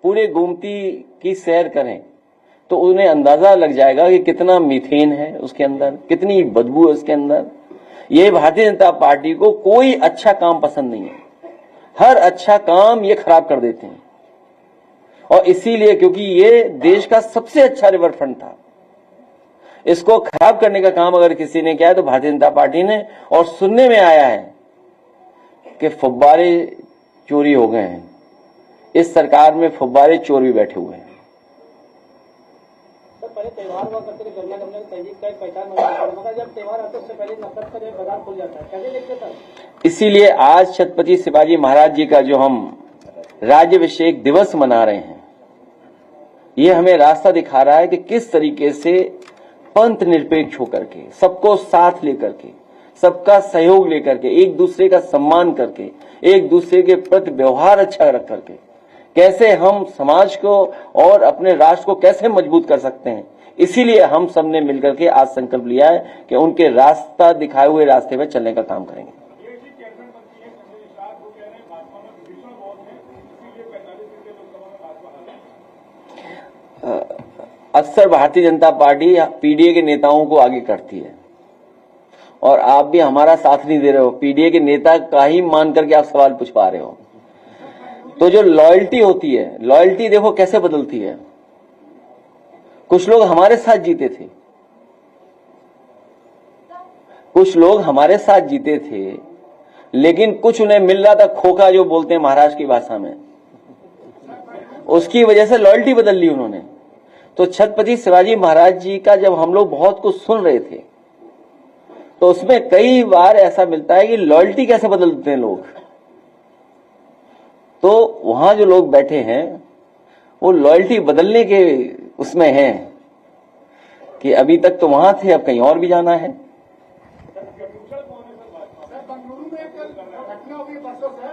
पूरे गोमती की सैर करें तो उन्हें अंदाजा लग जाएगा कि कितना मीथेन है उसके अंदर, कितनी बदबू है उसके अंदर। ये भारतीय जनता पार्टी को कोई अच्छा काम पसंद नहीं है, हर अच्छा काम ये खराब कर देते हैं। और इसीलिए क्योंकि ये देश का सबसे अच्छा रिवरफ्रंट था, इसको खराब करने का काम अगर किसी ने किया है तो भारतीय जनता पार्टी ने। और सुनने में आया है कि फुब्बारे चोरी हो गए हैं, इस सरकार में फुब्बारे चोर भी बैठे हुए हैं। पहले त्योहार हुआ करते थे, गन्ना गन्ने तहजीब का एक पहचान मगर जब त्योहार आते उससे पहले नफरत का जो बाजार खुल जाता है, कैसे देखते सर? इसीलिए आज छत्रपति शिवाजी महाराज जी का जो हम राज्याभिषेक दिवस मना रहे हैं, ये हमें रास्ता दिखा रहा है कि किस तरीके से पंथ निरपेक्ष होकर के, सबको साथ लेकर के, सबका सहयोग लेकर के, एक दूसरे का सम्मान करके, एक दूसरे के प्रति व्यवहार अच्छा रख करके कैसे हम समाज को और अपने राष्ट्र को कैसे मजबूत कर सकते हैं। इसीलिए हम सब ने मिलकर के आज संकल्प लिया है कि उनके रास्ता दिखाए हुए रास्ते पर चलने का काम करेंगे। अक्सर भारतीय जनता पार्टी पीडीए के नेताओं को आगे करती है और आप भी हमारा साथ नहीं दे रहे हो। पीडीए के नेता का ही मान करके आप सवाल पूछ पा रहे हो। तो जो लॉयल्टी होती है, लॉयल्टी देखो कैसे बदलती है। कुछ लोग हमारे साथ जीते थे, कुछ लोग हमारे साथ जीते थे, लेकिन कुछ उन्हें मिल रहा था खोखा, जो बोलते हैं महाराष्ट्र की भाषा में, उसकी वजह से लॉयल्टी बदल ली उन्होंने। तो छत्रपति शिवाजी महाराज जी का जब हम लोग बहुत कुछ सुन रहे थे तो उसमें कई बार ऐसा मिलता है कि लॉयल्टी कैसे बदलते हैं लोग। तो वहां जो लोग बैठे हैं वो लॉयल्टी बदलने के उसमें हैं कि अभी तक तो वहां थे, अब कहीं और भी जाना है। बंगलुरु में एक घटना हुई परसों से,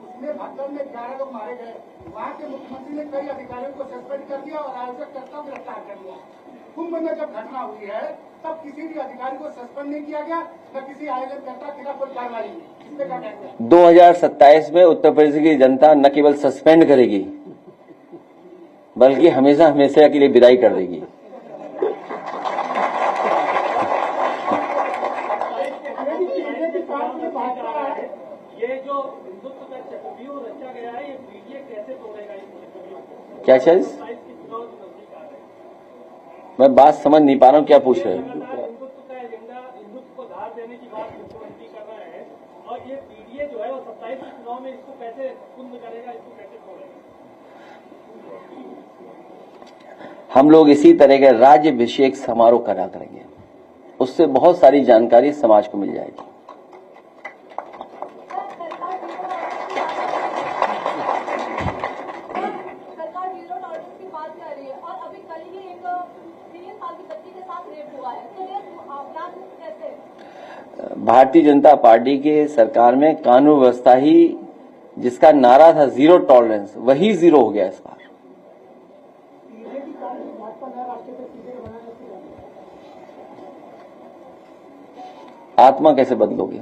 उसमें भगदड़ में 11 लोग मारे गए। वहां के मुख्यमंत्री ने कई अधिकारियों को सस्पेंड कर दिया और आयोजककर्ता को गिरफ्तार कर दिया। कुंभ में जब घटना हुई है तब किसी भी अधिकारी को सस्पेंड नहीं किया गया, न किसी आयोजककर्ता के खिलाफ कोई कार्रवाई नहीं। इसमें क्या कहते हैं? 2027 में उत्तर प्रदेश की जनता न केवल सस्पेंड करेगी बल्कि हमेशा हमेशा के लिए विदाई कर देगी। ये जो हिंदुत्व का चक्रव्यूह रचा गया है, ये पीडीए कैसे तोड़ेगा इस चक्रव्यूह को? क्या चीज? मैं बात समझ नहीं पा रहा हूँ, क्या पूछ रहे हैं? हिंदुत्व का एजेंडा, हिंदुत्व को धार देने की बात मुख्यमंत्री कर रहा है और ये पीडीए जो है वो 27 के चुनाव में इसको कैसे कुंद करेगा, इसको कैसे तोड़ेगा? हम लोग इसी तरह के राज्याभिषेक समारोह करा करेंगे, उससे बहुत सारी जानकारी समाज को मिल जाएगी। सरकार 0 टॉलरेंस की बात कर रही है और अभी कल ही एक 3 साल की बच्ची के साथ रेप हुआ है, तो ये अपराध कैसे? भारतीय जनता पार्टी के सरकार में कानून व्यवस्था ही, जिसका नारा था 0 टॉलरेंस, वही 0 हो गया इस बार। आत्मा कैसे बदलोगे?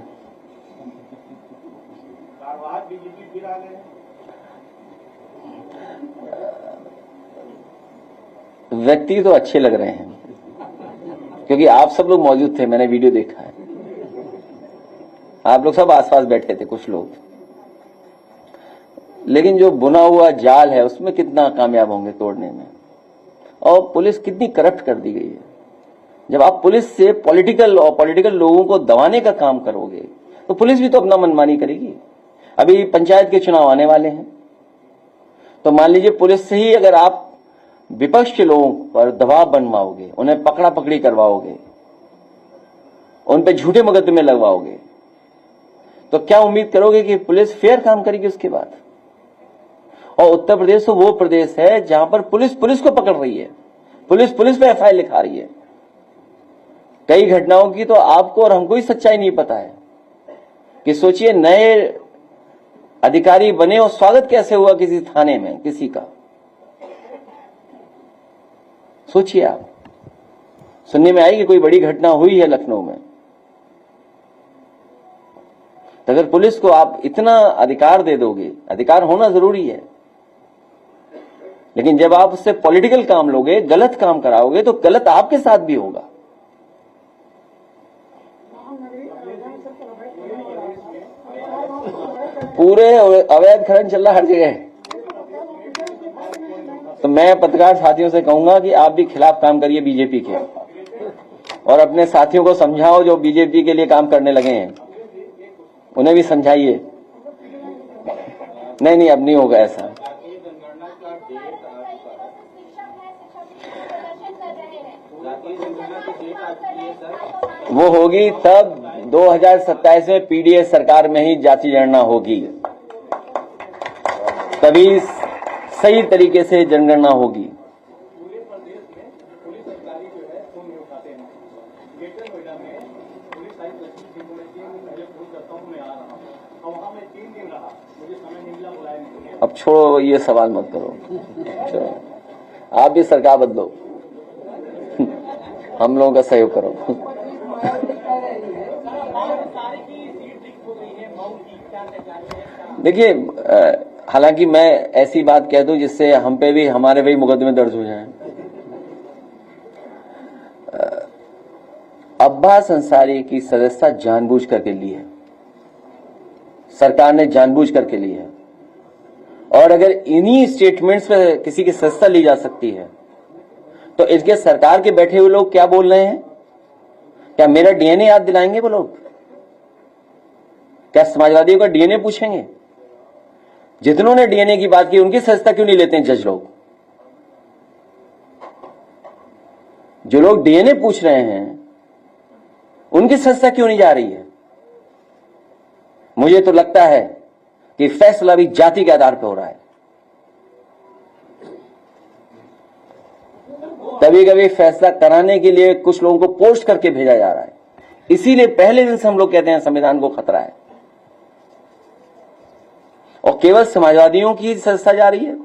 व्यक्ति तो अच्छे लग रहे हैं क्योंकि आप सब लोग मौजूद थे, मैंने वीडियो देखा है। आप लोग सब आसपास बैठे थे कुछ लोग, लेकिन जो बुना हुआ जाल है उसमें कितना कामयाब होंगे तोड़ने में। और पुलिस कितनी करप्ट कर दी गई है। जब आप पुलिस से पॉलिटिकल लोगों को दबाने का काम करोगे तो पुलिस भी तो अपना मनमानी करेगी। अभी पंचायत के चुनाव आने वाले हैं, तो मान लीजिए पुलिस से ही अगर आप विपक्ष के लोगों पर दबाव बनवाओगे, उन्हें पकड़ा पकड़ी करवाओगे, उन पे झूठे मुकदमे लगवाओगे, तो क्या उम्मीद करोगे कि पुलिस फेयर काम करेगी उसके बाद? और उत्तर प्रदेश तो वो प्रदेश है जहां पर पुलिस को पकड़ रही है, पुलिस पे एफआईआर लिखा रही है। कई घटनाओं की तो आपको और हमको ही सच्चाई नहीं पता है कि सोचिए नए अधिकारी बने और स्वागत कैसे हुआ किसी थाने में किसी का। सोचिए आप, सुनने में आई कि कोई बड़ी घटना हुई है लखनऊ में, तो अगर पुलिस को आप इतना अधिकार दे दोगे, अधिकार होना जरूरी है, लेकिन जब आप उससे पॉलिटिकल काम लोगे, गलत काम कराओगे, तो गलत आपके साथ भी होगा। पूरे अवैध खनन चल रहा हर जगह। तो मैं पत्रकार साथियों से कहूंगा कि आप भी खिलाफ काम करिए बीजेपी के, और अपने साथियों को समझाओ जो बीजेपी के लिए काम करने लगे हैं, उन्हें भी समझाइए। नहीं, अब नहीं होगा ऐसा। वो होगी तब 2027 में पीडीएस सरकार में ही जाति जनगणना होगी, तभी सही तरीके से जनगणना होगी। पूरे प्रदेश में पुलिस अधिकारी जो है फोन नहीं उठाते हैं। ग्रेटर नोएडा में पुलिस आयुक्त लक्ष्मी सिंह बोले कि मुझे फोन करता हूँ, मैं आ रहा हूँ, और वहाँ मैं 3 दिन रहा, मुझे समय नहीं मिला, बुलाया नहीं। अब छोड़ो, ये सवाल मत करो, चलो आप भी सरकार बदलो, हम लोगों का सहयोग करो। देखिए, हालांकि मैं ऐसी बात कह दूं जिससे हम पे भी, हमारे भी मुकदमे दर्ज हो जाएं। अब्बास अंसारी की सदस्यता जानबूझ करके ली है, सरकार ने जानबूझ करके ली है। और अगर इन्हीं स्टेटमेंट्स पे किसी की सदस्यता ली जा सकती है, तो इसके सरकार के बैठे हुए लोग क्या बोल रहे हैं? क्या मेरा डीएनए याद दिलाएंगे वो लोग? क्या समाजवादियों का डीएनए पूछेंगे? जितनों ने डीएनए की बात की, उनकी सदस्यता क्यों नहीं लेते हैं जज लोग? जो लोग डीएनए पूछ रहे हैं, उनकी सदस्यता क्यों नहीं जा रही है? मुझे तो लगता है कि फैसला भी जाति के आधार पर हो रहा है। कभी कभी फैसला कराने के लिए कुछ लोगों को पोस्ट करके भेजा जा रहा है। इसीलिए पहले दिन से हम लोग कहते हैं संविधान को खतरा है, और केवल समाजवादियों की सदस्यता जा रही है।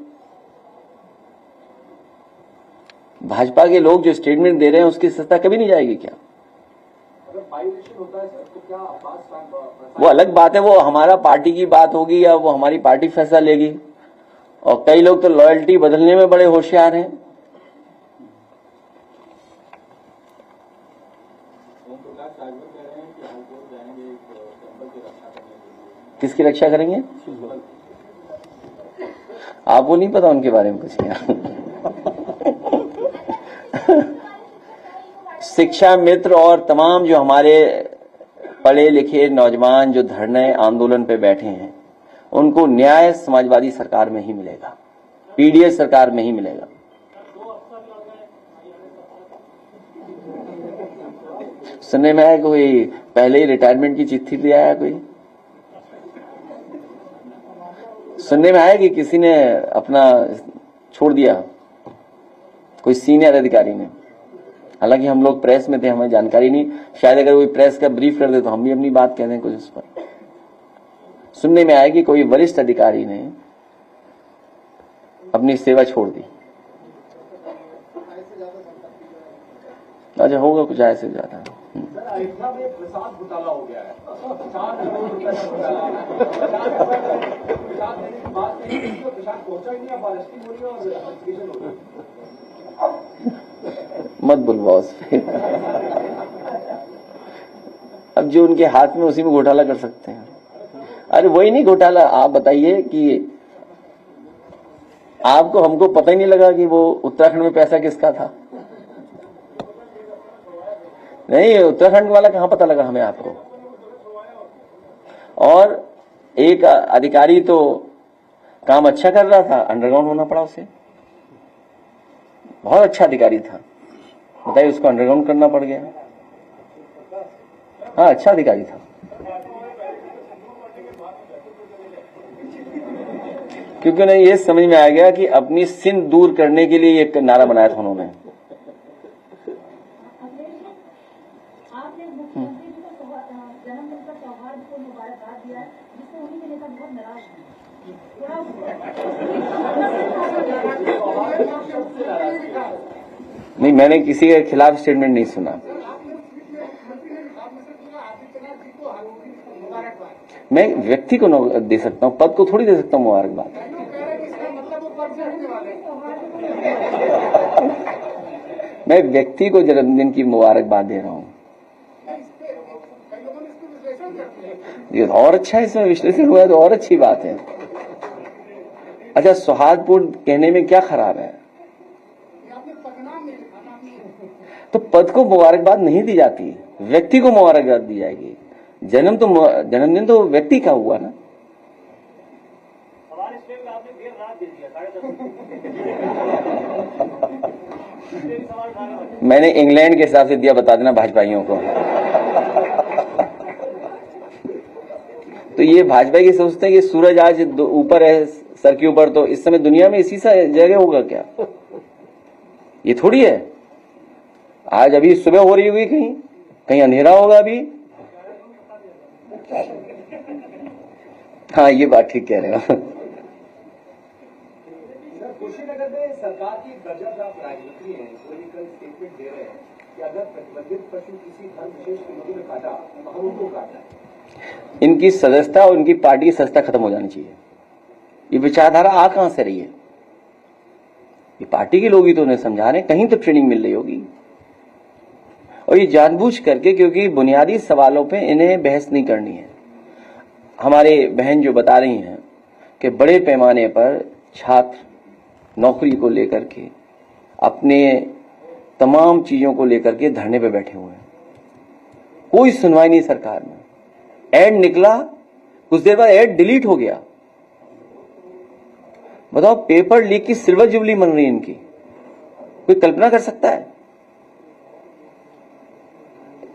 भाजपा के लोग जो स्टेटमेंट दे रहे हैं, उसकी सदस्यता कभी नहीं जाएगी क्या? अगर वाइलेशन होता है सर, तो क्या अब्बास वो अलग बात है, वो हमारा पार्टी की बात होगी या वो हमारी पार्टी फैसला लेगी। और कई लोग तो लॉयल्टी बदलने में बड़े होशियार हैं। किसकी रक्षा करेंगे? आपको नहीं पता उनके बारे में कुछ क्या? शिक्षा मित्र और तमाम जो हमारे पढ़े लिखे नौजवान जो धरने आंदोलन पे बैठे हैं, उनको न्याय समाजवादी सरकार में ही मिलेगा, पीडीएस सरकार में ही मिलेगा। सुनने में आया कोई पहले ही रिटायरमेंट की चिट्ठी ले आया, कोई सुनने में आया कि किसी ने अपना छोड़ दिया, कोई सीनियर अधिकारी ने। हालांकि हम लोग प्रेस में थे, हमें जानकारी नहीं, शायद अगर कोई प्रेस का ब्रीफ कर दे तो हम भी अपनी बात कह दें कुछ उस पर। सुनने में आया कि कोई वरिष्ठ अधिकारी ने अपनी सेवा छोड़ दी। अच्छा, होगा कुछ ऐसे ज्यादा। अयोध्या में प्रसाद घोटाला हो गया है, 4 करोड़ रुपए का घोटाला है। प्रसाद देने की बात नहीं की, प्रसाद पहुंचा ही नहीं, अब अरेस्टिंग हो रही है और इन्वेस्टिगेशन हो रही है। मत बुलवाओ उस पे। अब जो उनके हाथ में, उसी में घोटाला कर सकते हैं। अरे वही नहीं घोटाला, आप बताइए कि आपको, हमको पता ही नहीं लगा कि वो उत्तराखंड में पैसा किसका था। नहीं, उत्तराखंड वाला कहां पता लगा हमें, आपको? और एक अधिकारी तो काम अच्छा कर रहा था, अंडरग्राउंड होना पड़ा उसे। बहुत अच्छा अधिकारी था, बताइए उसको अंडरग्राउंड करना पड़ गया। हाँ, अच्छा अधिकारी था। क्योंकि उन्हें ये समझ में आ गया कि अपनी सिंध दूर करने के लिए एक नारा बनाया था उन्होंने। आपने मुख्यमंत्री जी को जन्मदिन पर सौहार्द को मुबारकबाद दिया है, जिससे उन्हीं के नेता बहुत नाराज हैं। नहीं, मैंने किसी के खिलाफ स्टेटमेंट नहीं सुना। मैं व्यक्ति को दे सकता हूँ, पद को थोड़ी दे सकता हूँ मुबारकबाद। मैं व्यक्ति को जन्मदिन की मुबारकबाद दे रहा हूं। कई लोगों ने इसको विश्लेषण करते हैं। ये और अच्छा है, इसमें विश्लेषण हुआ तो और अच्छी बात है। अच्छा, सौहार्दपूर्ण कहने में क्या खराब है? ये आपने परिणाम में लिखा, नाम नहीं। तो पद को मुबारकबाद नहीं दी जाती, व्यक्ति को मुबारकबाद दी जाएगी। जन्मदिन तो व्यक्ति का हुआ ना। हमारे स्टेट में आपने देर रात दे दिया 10:30। मैंने इंग्लैंड के हिसाब से दिया, बता देना भाजपाइयों को। तो ये भाजपा की सोचते हैं कि सूरज आज ऊपर है सर के ऊपर, तो इस समय दुनिया में इसी सा जगह होगा क्या? ये थोड़ी है। आज अभी सुबह हो रही होगी, कहीं कहीं अंधेरा होगा अभी। हाँ, ये बात ठीक कह रहे हो। कुशीनगर में सरकार की गजब आप राजनीति है, पोलिटिकल स्टेटमेंट दे रहे हैं कि अगर प्रतिबंधित पशु किसी धर्म विशेष के लोगों ने काटा तो हम उनको काटना है। इनकी सदस्यता और इनकी पार्टी की सदस्यता खत्म हो जानी चाहिए। ये विचारधारा आ कहां से रही है? ये पार्टी के लोग ही तो उन्हें समझा रहे हैं, कहीं तो ट्रेनिंग मिल रही होगी। और ये जानबूझ करके, क्योंकि बुनियादी सवालों पे इन्हें बहस नहीं करनी है। हमारे बहन जो बता रही हैं कि बड़े पैमाने पर छात्र नौकरी को लेकर के, अपने तमाम चीजों को लेकर के धरने पे बैठे हुए हैं, कोई सुनवाई नहीं सरकार में। ऐड निकला, कुछ देर बाद ऐड डिलीट हो गया। बताओ, पेपर लीक की सिल्वर जुबली मन रही है इनकी, कोई कल्पना कर सकता है?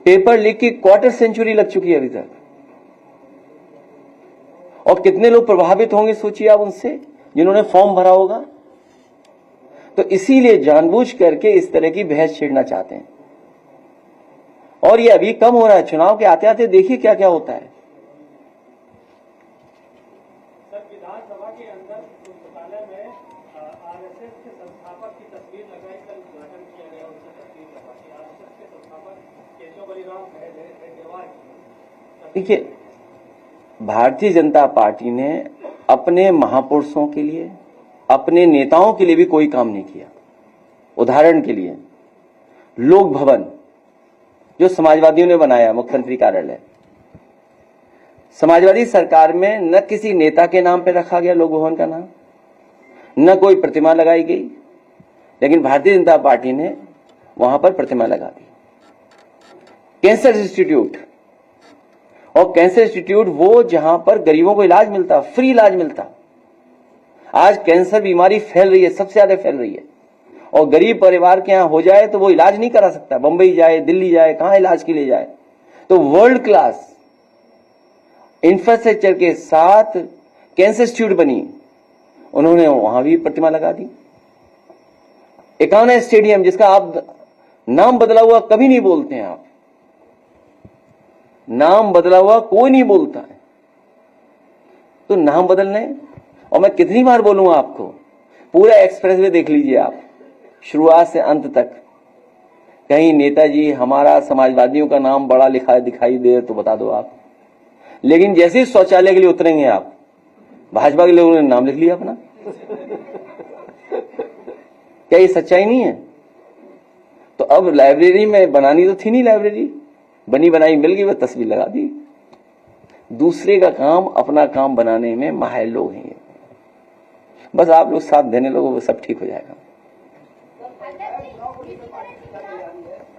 पेपर लीक की क्वार्टर सेंचुरी लग चुकी है अभी तक, और कितने लोग प्रभावित होंगे सोचिए आप उनसे, जिन्होंने फॉर्म भरा होगा। तो इसीलिए जानबूझ करके इस तरह की बहस छेड़ना चाहते हैं। और ये अभी कम हो रहा है, चुनाव के आते आते देखिए क्या क्या होता है। सर, विधानसभा के अंदर पुस्तकालय में आरएसएस के संस्थापक की तस्वीर लगाई, कल उद्घाटन किया गया, उनकी तस्वीर लगाई। आरएसएस के संस्थापक केशव बलिराम हेडगेवार। देखिए, भारतीय जनता पार्टी ने अपने महापुरुषों के लिए, अपने नेताओं के लिए भी कोई काम नहीं किया। उदाहरण के लिए लोक भवन जो समाजवादियों ने बनाया, मुख्यमंत्री कार्यालय, समाजवादी सरकार में न किसी नेता के नाम पे रखा गया लोक भवन का नाम, न कोई प्रतिमा लगाई गई, लेकिन भारतीय जनता पार्टी ने वहां पर प्रतिमा लगा दी। कैंसर इंस्टीट्यूट, और कैंसर इंस्टीट्यूट वो जहां पर गरीबों को इलाज मिलता, फ्री इलाज मिलता। आज कैंसर बीमारी फैल रही है, सबसे ज्यादा फैल रही है, और गरीब परिवार के यहां हो जाए तो वो इलाज नहीं करा सकता, बंबई जाए, दिल्ली जाए, कहां इलाज के लिए जाए। तो वर्ल्ड क्लास इंफ्रास्ट्रक्चर के साथ कैंसर इंस्टीट्यूट बनी, उन्होंने वहां भी प्रतिमा लगा दी। एकाना स्टेडियम, जिसका आप नाम बदला हुआ कभी नहीं बोलते हैं, आप नाम बदला हुआ कोई नहीं बोलता है, तो नाम बदलने, और मैं कितनी बार बोलूंगा आपको, पूरा एक्सप्रेसवे देख लीजिए आप, शुरुआत से अंत तक। कहीं नेताजी हमारा समाजवादियों का नाम बड़ा लिखा दिखाई दे तो बता दो आप, लेकिन जैसे ही शौचालय के लिए उतरेंगे आप, भाजपा के लोगों ने नाम लिख लिया अपना। क्या ये सच्चाई नहीं है? तो अब लाइब्रेरी में बनानी तो थी नहीं, लाइब्रेरी बनी बनाई मिल गई, वह तस्वीर लगा दी। दूसरे का काम अपना काम बनाने में माहिर लोग हैं ये। बस आप लोग साथ देने लोगों, वो सब ठीक हो जाएगा।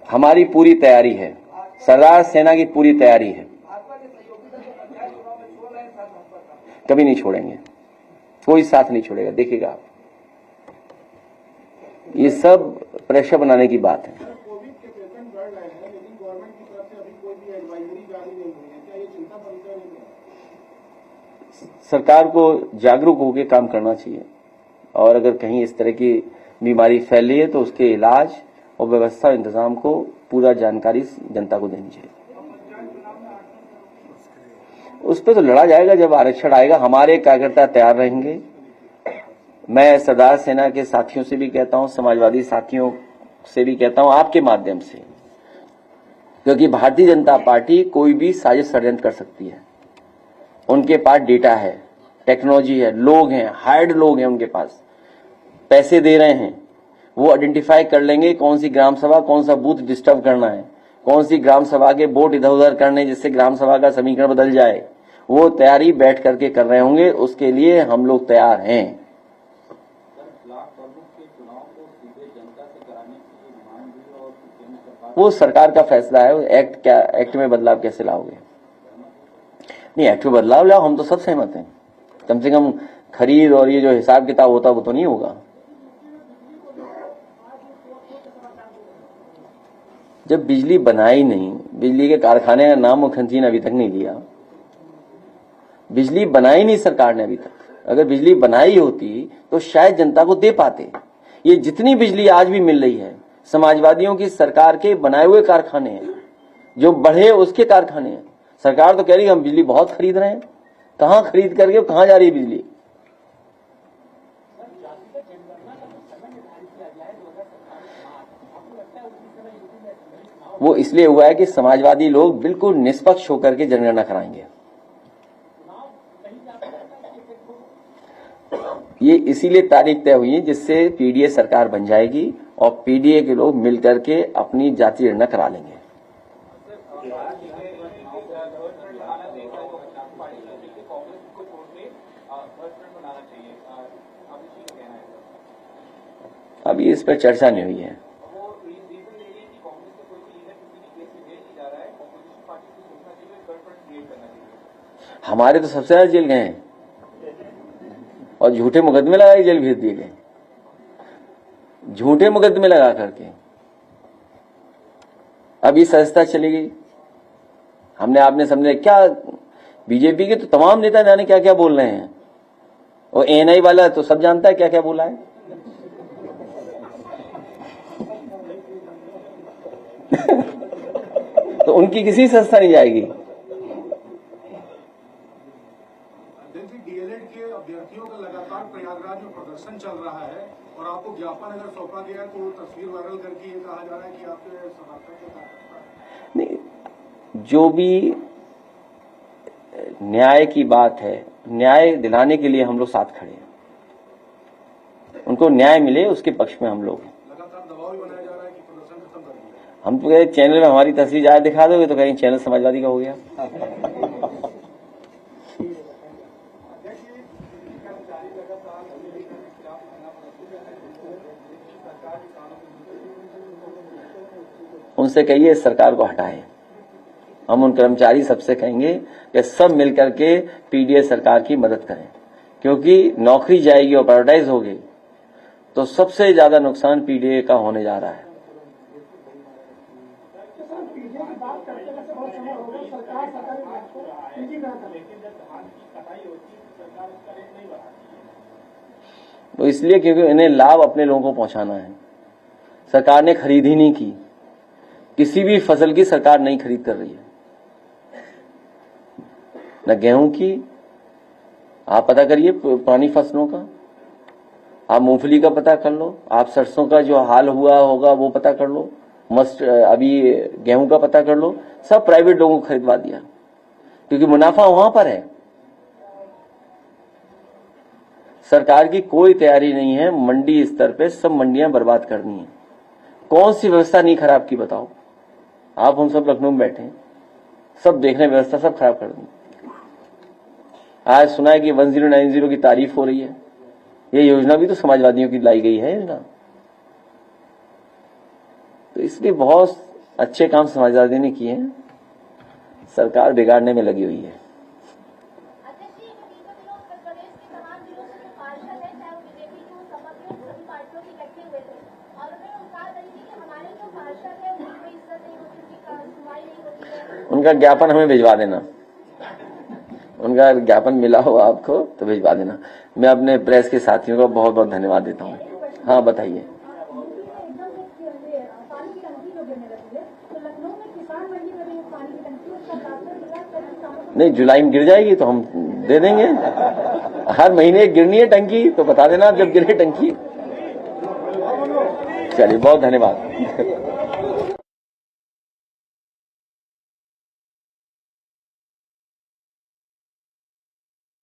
हमारी पूरी तैयारी है, सरदार सेना की पूरी तैयारी है, कभी नहीं छोड़ेंगे, कोई साथ नहीं छोड़ेगा, देखिएगा आप। ये सब प्रेशर बनाने की बात है। कोविड के पेशेंट बढ़ रहे हैं, लेकिन गवर्नमेंट की तरफ से अभी कोई भी एडवाइजरी जारी नहीं हुई है, क्या ये चिंता का विषय नहीं है? सरकार को जागरूक होकर काम करना चाहिए, और अगर कहीं इस तरह की बीमारी फैल रही है तो उसके इलाज और व्यवस्था इंतजाम को पूरा जानकारी जनता को देनी चाहिए। उस पर तो लड़ा जाएगा जब आरक्षण आएगा। हमारे कार्यकर्ता तैयार रहेंगे। मैं सरदार सेना के साथियों से भी कहता हूं, समाजवादी साथियों से भी कहता हूं, आपके माध्यम से, क्योंकि भारतीय जनता पार्टी कोई भी साजिश षड्यंत्र कर सकती है। उनके पास डेटा है, टेक्नोलॉजी है, लोग हैं, हायर्ड लोग हैं उनके पास। पैसे दे रहे हैं, वो आइडेंटिफाई कर लेंगे कौन सी ग्राम सभा, कौन सा बूथ डिस्टर्ब करना है, कौन सी ग्राम सभा के वोट इधर उधर करने जिससे ग्राम सभा का समीकरण बदल जाए, वो तैयारी बैठ करके कर रहे होंगे। उसके लिए हम लोग तैयार हैं। वो सरकार का फैसला है। एक्ट में बदलाव कैसे लाओगे? नहीं, एक्ट में बदलाव लाओ, हम तो सब सहमत हैं। कम से कम खरीद और ये जो हिसाब किताब होता वो तो नहीं होगा। जब बिजली बनाई नहीं, बिजली के कारखाने का नाम मुख्यमंत्री ने अभी तक नहीं लिया। बिजली बनाई नहीं सरकार ने अभी तक। अगर बिजली बनाई होती तो शायद जनता को दे पाते। ये जितनी बिजली आज भी मिल रही है, समाजवादियों की सरकार के बनाए हुए कारखाने हैं, जो बढ़े उसके कारखाने हैं। सरकार तो कह रही है हम बिजली बहुत खरीद रहे हैं। कहां खरीद करके कहां जा रही है बिजली? वो इसलिए हुआ है कि समाजवादी लोग बिल्कुल निष्पक्ष होकर के जनगणना कराएंगे। ये इसीलिए तारीख तय हुई है जिससे पीडीए सरकार बन जाएगी और पीडीए के लोग मिलकर के अपनी जातीय गणना करा लेंगे। अभी इस पर चर्चा नहीं हुई है। हमारे तो सबसे ज्यादा जेल गए हैं और झूठे मुकदमे लगा के जेल भेज दिए गए। झूठे मुकदमे लगा करके अभी सजता चली गई। हमने आपने समझे क्या? बीजेपी के तो तमाम नेता जाने क्या क्या बोल रहे हैं, और एएनआई वाला तो सब जानता है क्या क्या बोला है। तो उनकी किसी संस्था नहीं जाएगी। डीएलएड के अभ्यर्थियों का लगातार प्रयागराज में प्रदर्शन चल रहा है और आपको ज्ञापन अगर सौंपा गया तो तस्वीर वायरल करके ये कहा जा रहा है कि आपके समर्थन के साथ नहीं, जो भी न्याय की बात है, न्याय दिलाने के लिए हम लोग साथ खड़े हैं। उनको न्याय मिले उसके पक्ष में हम लोग हैं। लगातार दबाव भी बनाया जा रहा है कि प्रदर्शन खत्म कर दिया। हम तो कहे चैनल में हमारी तस्वीर ज्यादा दिखा दोगे तो कहीं चैनल समाजवादी का हो गया। उनसे कहिए सरकार को हटाए। हम उन कर्मचारी सबसे कहेंगे कि सब मिलकर के पीडीए सरकार की मदद करें, क्योंकि नौकरी जाएगी और प्राइवेटाइज होगी तो सबसे ज्यादा नुकसान पीडीए का होने जा रहा है। तो इसलिए क्योंकि इन्हें लाभ अपने लोगों को पहुंचाना है। सरकार ने खरीद ही नहीं की, किसी भी फसल की सरकार नहीं खरीद कर रही है, न गेहूं की। आप पता करिए पुरानी फसलों का, आप मूंगफली का पता कर लो, आप सरसों का जो हाल हुआ होगा वो पता कर लो, अभी गेहूं का पता कर लो। सब प्राइवेट लोगों को खरीदवा दिया क्योंकि मुनाफा वहां पर है। सरकार की कोई तैयारी नहीं है मंडी स्तर पे सब मंडियां बर्बाद करनी है। कौन सी व्यवस्था नहीं खराब की बताओ? आप हम सब लखनऊ में बैठे हैं, सब देख रहे हैं, व्यवस्था सब खराब कर दी। आज सुना है कि 1090 की तारीफ हो रही है। ये योजना भी तो समाजवादियों की लाई गई है योजना। तो इसलिए बहुत अच्छे काम समाजवादियों ने किए हैं, सरकार बिगाड़ने में लगी हुई है। उनका ज्ञापन हमें भिजवा देना, उनका ज्ञापन मिला हो आपको तो भिजवा देना। मैं अपने प्रेस के साथियों का बहुत बहुत धन्यवाद देता हूँ। हाँ बताइए। नहीं, जुलाई में गिर जाएगी तो हम दे देंगे। हर महीने गिरनी है टंकी तो बता देना जब गिरे टंकी। चलिए बहुत धन्यवाद।